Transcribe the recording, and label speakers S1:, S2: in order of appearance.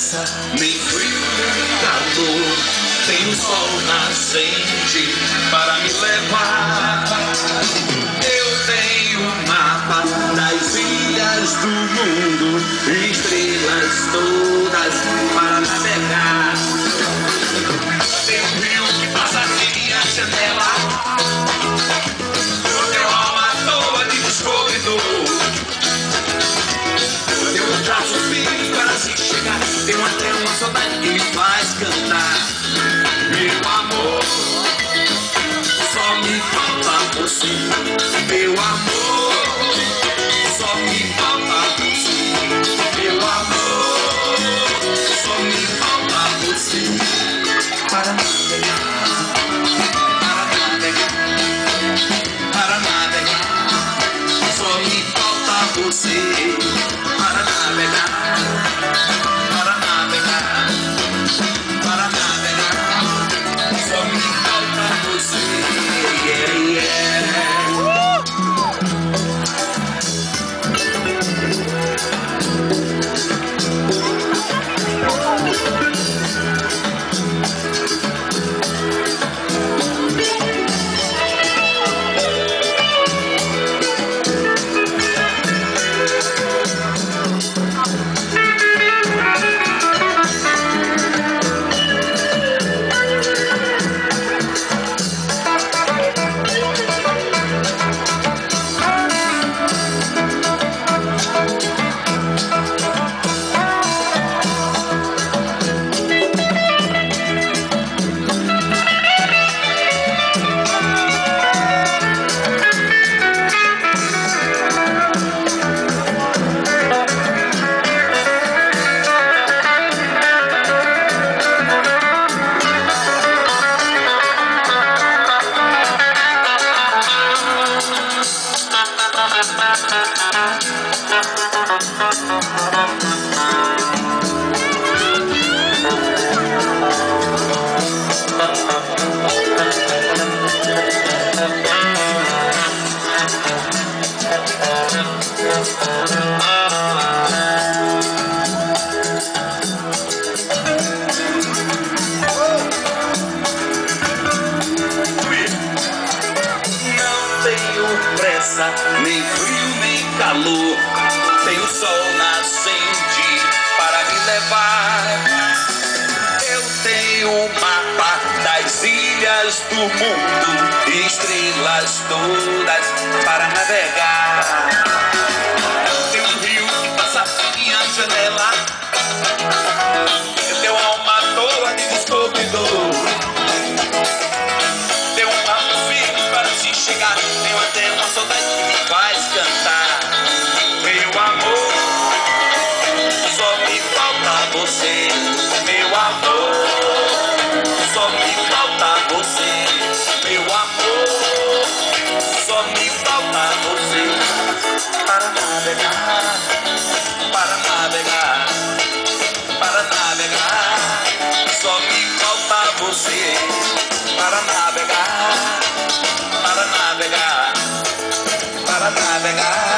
S1: pressa, nem frio nem calor. Tem o sol nascente para me levar. Eu tenho um mapa das ilhas do mundo, estrelas todas para navegar. Tem um rio que passa em minha janela. Eu tenho alma à toa de descobridor. Eu tenho um traço firme para se chegar. Tenho até uma saudade que me faz cantar. Meu amor, só me falta você. Meu amor, só me falta você. Meu amor, só me falta você. Para navegar, para navegar, só me falta você. Para navegar, para navegar, para navegar, só me falta você. Yeah, yeah. Nem frio nem calor, tem o sol nascente para me levar. Eu tenho o mapa das ilhas do mundo, estrelas todas para navegar. Eu tenho um rio que passa por minha janela. Eu tenho alma à toa de descobridor. Tenho um papo firme para se chegar. Tenho até uma saudade que me faz cantar. Meu amor, só me falta você. Meu amor, só me falta você. Meu amor, só me falta você. Para navegar, para navegar, para navegar, só me falta você. Para navegar, para navegar, para navegar.